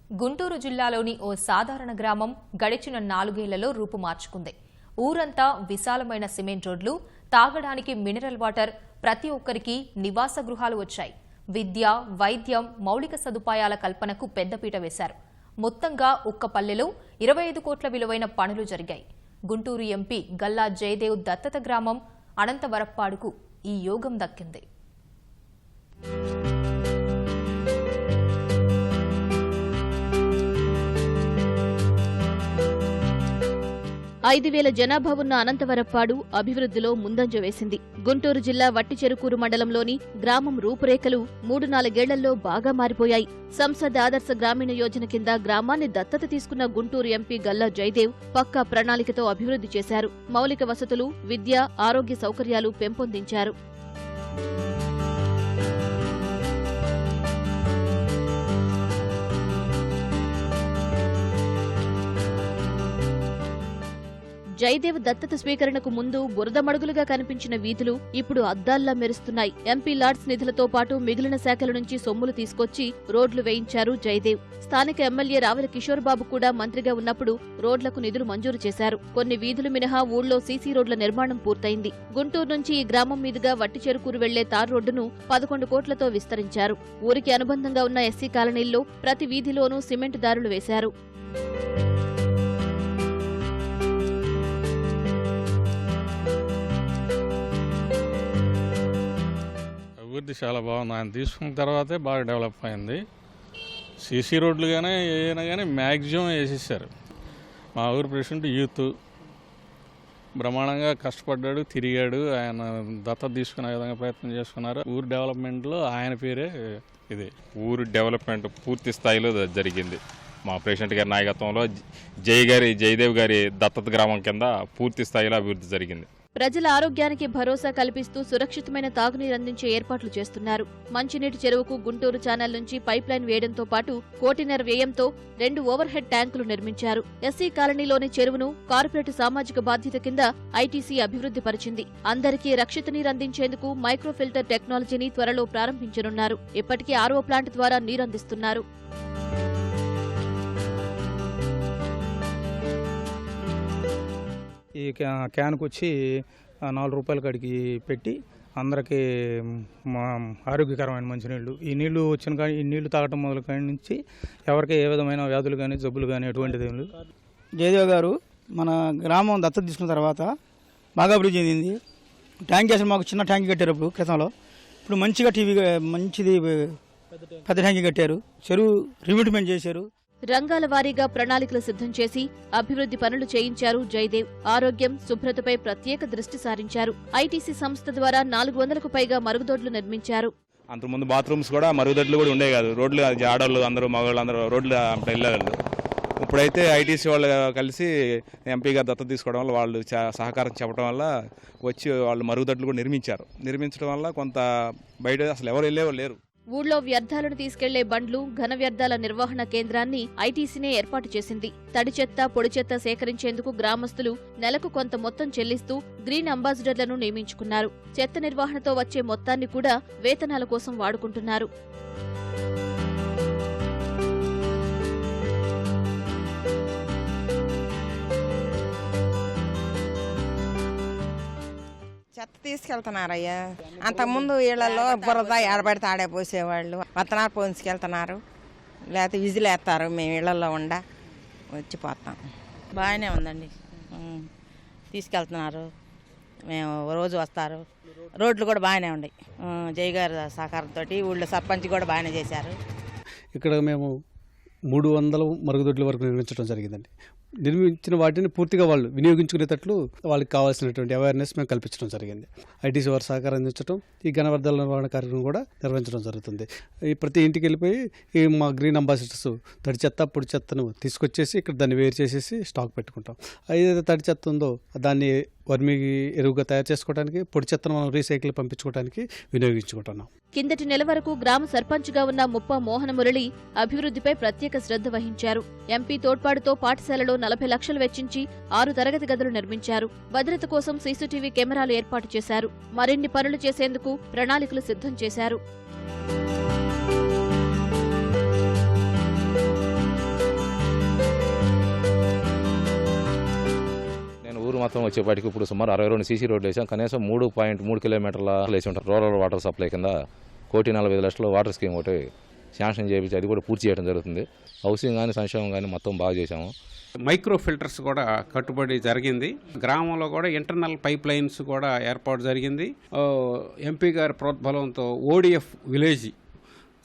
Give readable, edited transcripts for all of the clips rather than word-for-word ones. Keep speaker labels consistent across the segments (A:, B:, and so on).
A: గుంటూరు జిల్లాలోని ఓ సాధారణ గ్రామం గడిచిన 4 ఏళ్లలో రూపు మార్చుకుంది. ఊరంతా విశాలమైన సిమెంట్ రోడ్లు, తాగడానికి మినరల్ వాటర్, ప్రతి ఒక్కరికి నివాస గృహాలు వచ్చాయి. విద్య, వైద్యం, మౌలిక సదుపాయాల కల్పనకు పెద్దపీట వేశారు. మొత్తంగా ఒక్క పల్లెలో 25 కోట్ల విలువైన పనులు జరిగాయి. గుంటూరు ఎంపీ గల్లా జయదేవ్ దత్తత గ్రామం అనంతవరప్పాడుకు ఈ యోగం దక్కింది.
B: 5,000 జనాభా ఉన్న అనంతవరప్పాడు అభివృద్ధిలో ముందంజ వేసింది. గుంటూరు జిల్లా వట్టిచెరుకూరు మండలంలోని గ్రామం రూపురేఖలు 3-4 ఏళ్లలో బాగా మారిపోయాయి. సంసద్ ఆదర్శ గ్రామీణ యోజన కింద గ్రామాన్ని దత్తత తీసుకున్న గుంటూరు ఎంపీ గల్లా జయదేవ్ పక్కా ప్రణాళికతో అభివృద్ధి చేశారు. మౌలిక వసతులు, విద్య, ఆరోగ్య సౌకర్యాలు పెంపొందించారు. జయదేవ్ దత్తత స్వీకరణకు ముందు బురద మడుగులుగా కనిపించిన వీధులు ఇప్పుడు అద్దాల్లా మెరుస్తున్నాయి. ఎంపీ లాడ్స్ నిధులతో పాటు మిగిలిన శాఖల నుంచి సొమ్ములు తీసుకొచ్చి రోడ్లు వేయించారు జయదేవ్. స్థానిక ఎమ్మెల్యే రావెల కిషోర్ బాబు కూడా మంత్రిగా ఉన్నప్పుడు రోడ్లకు నిధులు మంజూరు చేశారు. కొన్ని వీధులు మినహా ఊళ్ళో సీసీ రోడ్ల నిర్మాణం పూర్తయింది. గుంటూరు నుంచి ఈ గ్రామం మీదుగా వట్టిచెరుకూరు వెళ్లే తార్ రోడ్డును 11 కోట్లతో విస్తరించారు. ఊరికి అనుబంధంగా ఉన్న ఎస్సీ కాలనీల్లో ప్రతి వీధిలోనూ సిమెంట్ దారులు వేశారు.
C: అభివృద్ధి చాలా బాగుంది. ఆయన తీసుకున్న తర్వాతే బాగా డెవలప్ అయింది. సీసీ రోడ్లు కానీ ఏదైనా కానీ మ్యాక్సిమం వేసేసారు. మా ఊరు ప్రెసిడెంట్ యూత్ బ్రహ్మాండంగా కష్టపడ్డాడు, తిరిగాడు. ఆయన దత్తత తీసుకునే విధంగా ప్రయత్నం చేసుకున్నారు. ఊరు డెవలప్మెంట్లో ఆయన పేరే ఇది.
D: ఊరు డెవలప్మెంట్ పూర్తి స్థాయిలో జరిగింది. మా ప్రెసిడెంట్ గారి నాయకత్వంలో జయదేవ్ గారి దత్తత గ్రామం కింద పూర్తి స్థాయిలో అభివృద్ధి జరిగింది.
B: ప్రజల ఆరోగ్యానికి భరోసా కల్పిస్తూ సురక్షితమైన తాగునీరు అందించే ఏర్పాట్లు చేస్తున్నారు. మంచినీటి చెరువుకు గుంటూరు ఛానల్ నుంచి పైప్ లైన్ వేయడంతో పాటు 1.5 కోటి వ్యయంతో 2 ఓవర్ హెడ్ ట్యాంకులు నిర్మించారు. ఎస్సీ కాలనీలోని చెరువును కార్పొరేట్ సామాజిక బాధ్యత కింద ఐటీసీ అభివృద్ధి పరిచింది. అందరికీ రక్షిత నీరు అందించేందుకు మైక్రో ఫిల్టర్ టెక్నాలజీని త్వరలో ప్రారంభించనున్నారు. ఇప్పటికే ఆర్ఓ ప్లాంట్ ద్వారా నీరందిస్తున్నారు.
E: ఈ క్యాన్కు వచ్చి 4 రూపాయల కాడికి పెట్టి అందరికీ ఆరోగ్యకరమైన మంచినీళ్ళు, ఈ నీళ్లు వచ్చిన కానీ ఈ నీళ్లు తాగటం మొదలు కాడి నుంచి ఎవరికి ఏ విధమైన వ్యాధులు కానీ జబ్బులు కానీ ఎటువంటిది ఏమి లేదు.
F: జయదేవ్ గారు మన గ్రామం దత్తత తీసుకున్న తర్వాత బాగా అభివృద్ధి చెందింది. ట్యాంక్ అసలు మాకు చిన్న ట్యాంక్ కట్టారు అప్పుడు క్రితంలో. ఇప్పుడు మంచిది పెద్ద ట్యాంక్ కట్టారు. చెరువు రిమిట్మెంట్ చేశారు.
B: రంగాల వారీగా ప్రణాళికలు సిద్ధం చేసి అభివృద్ధి పనులు చేయించారు జయదేవ్. ఆరోగ్యం, శుభ్రతపై ప్రత్యేక దృష్టి సారించారు. ఐటీసీ సంస్థ ద్వారా 400కు పైగా మరుగుదొడ్లు నిర్మించారు.
D: అంతకుముందు బాత్రూమ్స్ కూడా మరుగుదొడ్లు కూడా ఉండే కాదు. రోడ్లు ఆడవాళ్ళు అందరూ మగవాళ్ళు అందరూ రోడ్లు వెళ్ళగలరు. ఇప్పుడైతే ఐటీసీ వాళ్ళు కలిసి ఎంపీ గారు దత్తత తీసుకోవడం వల్ల వాళ్ళు సహకారం చెప్పడం వల్ల వచ్చి వాళ్ళు మరుగుదొడ్లు కూడా నిర్మించడం వల్ల కొంత బయట అసలు ఎవరు వెళ్ళేవాళ్ళు లేరు.
B: ఊళ్ళో వ్యర్థాలను తీసుకెళ్లే బండ్లు, ఘన వ్యర్థాల నిర్వహణ కేంద్రాన్ని ఐటీసీనే ఏర్పాటు చేసింది. తడి చెత్త, పొడి చెత్త సేకరించేందుకు గ్రామస్తులు నెలకు కొంత మొత్తం చెల్లిస్తూ గ్రీన్ అంబాసిడర్లను నియమించుకున్నారు. చెత్త నిర్వహణతో వచ్చే మొత్తాన్ని కూడా వేతనాల కోసం వాడుకుంటున్నారు.
G: చెత్త తీసుకెళ్తున్నారయ్యా. అంతకుముందు ఇళ్లలో బురద ఏడబడితే ఆడే పోసేవాళ్ళు. వత్తనాలు పోసుకెళ్తున్నారు, లేకపోతే విజిల్ వేస్తారు. మేము ఇళ్లలో వచ్చిపోతాం. బాగానే ఉందండి, తీసుకెళ్తున్నారు. మేము రోజు వస్తారు. రోడ్లు కూడా బాగానే ఉన్నాయి. జై గారి సహకారంతో ఊళ్ళో సర్పంచ్ కూడా బాగానే చేశారు.
H: ఇక్కడ మేము 300 మరుగుదొడ్ల వరకు నిర్మించడం జరిగిందండి. నిర్మించిన వాటిని పూర్తిగా వాళ్ళు వినియోగించుకునేటట్లు వాళ్ళకి కావాల్సినటువంటి అవేర్నెస్ మేము కల్పించడం జరిగింది. ఐటీసీ వారు సహకారం అందించడం, ఈ ఘన వ్యర్థాల నిర్వహణ కార్యక్రమం కూడా నిర్వహించడం జరుగుతుంది. ఈ ప్రతి ఇంటికి వెళ్ళిపోయి ఈ మా గ్రీన్ అంబాసిడర్స్ తడి చెత్త, పొడి చెత్తను తీసుకొచ్చేసి ఇక్కడ దాన్ని వేరు చేసేసి స్టాక్ పెట్టుకుంటాం. ఏదైతే తడి చెత్త ఉందో దాన్ని వర్మీ ఎరువుగా తయారు చేసుకోవడానికి, పొడి చెత్తను మనం రీసైకిల్ పంపించుకోవడానికి వినియోగించుకుంటున్నాం.
B: కిందటి నెల వరకు గ్రామ సర్పంచ్గా ఉన్న ముప్ప మోహన మురళి అభివృద్ధిపై ప్రత్యేక శ్రద్ధ వహించారు. ఎంపీ తోడ్పాటుతో పాఠశాలలో 40 లక్షలు వెచ్చించి 6 తరగతి గదులు నిర్మించారు. భద్రత కోసం సీసీటీవీ కెమెరాలు ఏర్పాటు చేశారు. మరిన్ని పనులు చేసేందుకు ప్రణాళికలు సిద్ధం చేశారు.
I: మాత్రం వచ్చేపాటికి ఇప్పుడు సుమారు 62 సీసీ రోడ్లు వేసాం. కనీసం 3.3 కిలోమీటర్ల వేసి ఉంటారు. రూరల్ వాటర్ సప్లై కింద 1,45,00,000 వాటర్ స్కీమ్ ఒకటి శాంక్షన్ చేయించి అది కూడా పూర్తి చేయడం జరుగుతుంది. హౌసింగ్ కానీ సంక్షేమం కానీ మొత్తం బాగా చేశాము.
J: మైక్రో ఫిల్టర్స్ కూడా కట్టుబడి జరిగింది. గ్రామంలో కూడా ఇంటర్నల్ పైప్ లైన్స్ కూడా ఏర్పాటు జరిగింది. ఎంపీ గారి ప్రోద్బలంతో ఓడిఎఫ్ విలేజ్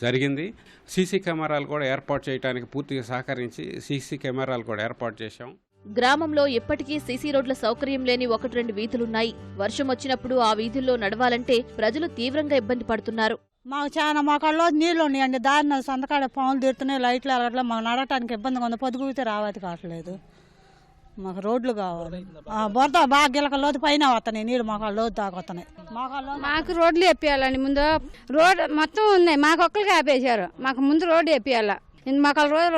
J: జరిగింది. సీసీ కెమెరాలు కూడా ఏర్పాటు చేయడానికి పూర్తిగా సహకరించి సీసీ కెమెరాలు కూడా ఏర్పాటు చేశాం.
B: గ్రామంలో ఇప్పటికీ సీసీ రోడ్ల సౌకర్యం లేని 1-2 వీధులున్నాయి. వర్షం వచ్చినప్పుడు ఆ వీధుల్లో నడవాలంటే ప్రజలు తీవ్రంగా ఇబ్బంది పడుతున్నారు.
K: మాకు చాలా మోకాళ్ళలో నీళ్లు ఉన్నాయండి. దారిన సంతకాడ పాములు తీరుతున్నాయి, లైట్లు ఎలగట్లేదు. మాకు నడవటానికి ఇబ్బందిగా ఉంది. పొద్దుగుతే రావతి కావట్లేదు. మాకు రోడ్లు కావాలి. బురద బాగా గిలకలోతు పైన వస్తున్నాయి నీళ్ళు, మోకాళ్ళ లోతు దాకా వస్తున్నాయి.
L: మాకు రోడ్లు వేపియాలండి. ముందు రోడ్ మొత్తం ఉన్నాయి, మాకు ఒక్కరికి ఆపేశారు. మాకు ముందు రోడ్డు వేపియాల. మాకు రోజు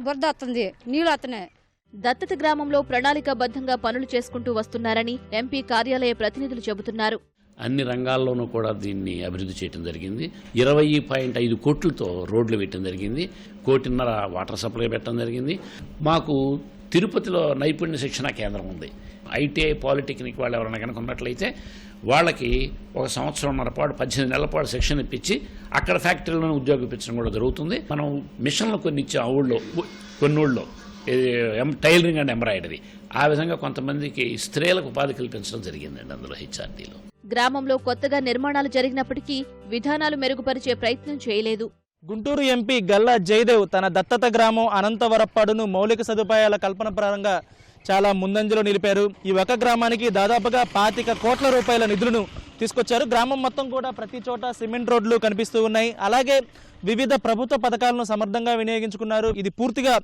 L: బురద వస్తుంది, నీళ్ళు వస్తున్నాయి.
B: దత్తత గ్రామంలో ప్రణాళికాబద్ధంగా పనులు చేసుకుంటూ వస్తున్నారని ఎంపీ కార్యాలయ ప్రతినిధులు చెబుతున్నారు.
M: అన్ని రంగాల్లోనూ కూడా దీన్ని అభివృద్ధి చేయడం జరిగింది. 20.5 కోట్లతో రోడ్లు పెట్టడం జరిగింది. 1.5 కోట్ల వాటర్ సప్లై పెట్టడం జరిగింది. మాకు తిరుపతిలో నైపుణ్య శిక్షణ కేంద్రం ఉంది. ఐటీఐ పాలిటెక్నిక్ వాళ్ళు ఎవరైనా కనుక ఉన్నట్లయితే వాళ్ళకి 1 సంవత్సరంన్నర పాటు 18 నెలల పాటు శిక్షణ ఇప్పించి అక్కడ ఫ్యాక్టరీలోనే ఉద్యోగం ఇప్పించడం కూడా జరుగుతుంది. మనం మిషన్లు కొన్ని ఇచ్చాం. ఆ ఊళ్ళో కొన్ని ఊళ్ళో టైలరింగ్ అండ్ ఎంబ్రాయిడరీ, ఆ విధంగా కొంతమందికి స్త్రీలకు ఉపాధి కల్పించడం జరిగిందండి అందులో హెచ్ఆర్డీలో.
B: గ్రామంలో కొత్తగా నిర్మాణాలు జరిగినప్పటికీ విధానాలు మెరుగుపరిచే ప్రయత్నం చేయలేదు.
N: గుంటూరు ఎంపీ గల్లా జయదేవ్ తన దత్తత గ్రామం అనంతవరప్పాడును మౌలిక సదుపాయాల కల్పన పరంగా చాలా ముందంజలో నిలిపారు. ఈ ఒక గ్రామానికి దాదాపుగా 25 కోట్ల రూపాయల నిధులను తీసుకొచ్చారు. గ్రామం మొత్తం కూడా ప్రతి చోట సిమెంట్ రోడ్లు కనిపిస్తూ ఉన్నాయి. అలాగే వివిధ ప్రభుత్వ పథకాలను సమర్థంగా వినియోగించుకున్నారు. ఇది పూర్తిగా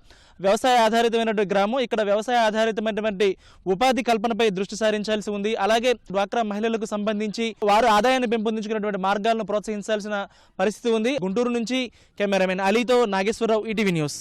N: వ్యవసాయ ఆధారితమైనటువంటి గ్రామం. ఇక్కడ వ్యవసాయ ఆధారితమైనటువంటి ఉపాధి కల్పనపై దృష్టి సారించాల్సి ఉంది. అలాగే డ్వాక్రా మహిళలకు సంబంధించి వారు ఆదాయాన్ని పెంపొందించుకున్నటువంటి మార్గాలను ప్రోత్సహించాల్సిన పరిస్థితి ఉంది. గుంటూరు నుంచి కెమెరామెన్ అలీతో నాగేశ్వరరావు, ఈటీవీ న్యూస్.